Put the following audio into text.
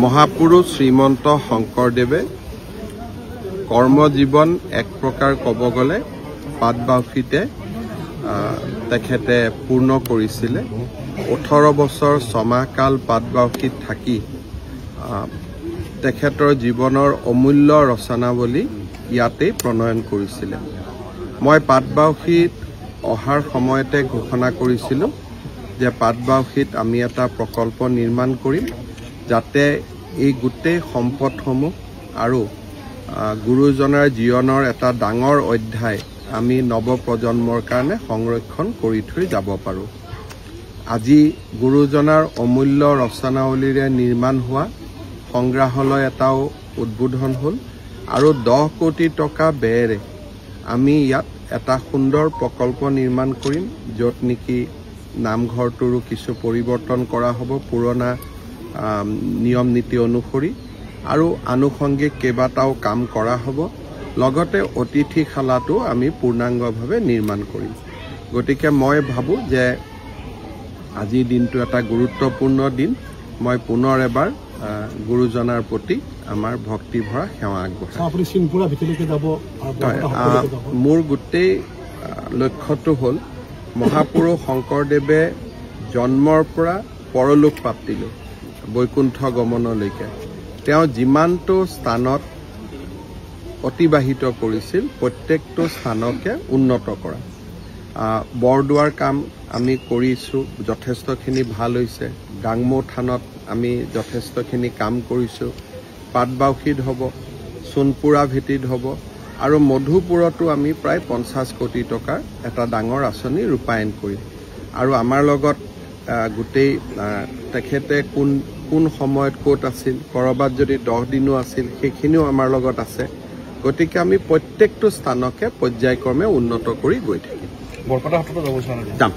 মহাপুৰুষ শ্ৰীমন্ত শংকৰদেৱে কৰ্মজীৱন এক প্ৰকাৰ ক'ব গ'লে পাটবাউসীতে তেখেতে পূৰ্ণ কৰিছিলে। 18 বছৰ 6 মাহ কাল পাটবাউসীত থাকি তেখেতৰ জীৱনৰ অমূল্য ৰচনাৱলী ইয়াতেই প্ৰণয়ন কৰিছিলে। মই পাটবাউসীত অহাৰ সময়তে ঘোষণা কৰিছিলোঁ যে পাটবাউসীত আমি এটা প্ৰকল্প নিৰ্মাণ কৰিম যাতে এই গোটেই সম্পদসমূহ আৰু গুৰুজনাৰ জীৱনৰ এটা ডাঙৰ অধ্যায় আমি নৱপ্ৰজন্মৰ কাৰণে সংৰক্ষণ কৰি থৈ যাব পাৰোঁ। আজি গুৰুজনাৰ অমূল্য ৰচনাৱলীৰে নিৰ্মাণ হোৱা সংগ্ৰহালয় এটাও উদ্বোধন হ'ল আৰু 10 কোটি টকা ব্যয়েৰে আমি ইয়াত এটা সুন্দৰ প্ৰকল্প নিৰ্মাণ কৰিম, য'ত নেকি নামঘৰটোৰো কিছু পৰিৱৰ্তন কৰা হ'ব পুৰণা নিয়ম নীতি অনুসৰি, আৰু আনুষংগিক কেইবাটাও কাম কৰা হ'ব। লগতে অতিথিশালাটো আমি পূৰ্ণাংগভাৱে নিৰ্মাণ কৰিম। গতিকে মই ভাবোঁ যে আজিৰ দিনটো এটা গুৰুত্বপূৰ্ণ দিন। মই পুনৰ এবাৰ গুৰুজনাৰ প্ৰতি আমাৰ ভক্তিভৰা সেৱা আগবঢ়াম। মোৰ গোটেই লক্ষ্যটো হ'ল মহাপুৰুষ শংকৰদেৱে জন্মৰ পৰা পৰলোক প্ৰাপ্তিলৈ বৈকুণ্ঠ গমনলৈকে তেওঁ যিমানটো স্থানত অতিবাহিত কৰিছিল প্ৰত্যেকটো স্থানকে উন্নত কৰা। বৰদোৱাৰ কাম আমি কৰিছোঁ, যথেষ্টখিনি ভাল হৈছে। গাংমৌ থানত আমি যথেষ্টখিনি কাম কৰিছোঁ। পাটবাউসীত হ'ব, সোণপুৰা ভেটিত হ'ব, আৰু মধুপুৰতো আমি প্ৰায় 50 কোটি টকাৰ এটা ডাঙৰ আঁচনি ৰূপায়ণ কৰিম। আৰু আমাৰ লগত গোটেই তেখেতে কোন সময়ত ক'ত আছিল, ক'ৰবাত যদি 10 দিনো আছিল সেইখিনিও আমাৰ লগত আছে। গতিকে আমি প্ৰত্যেকটো স্থানকে পৰ্যায়ক্ৰমে উন্নত কৰি গৈ থাকিম। বৰপেটা হাটতো যাব যাম।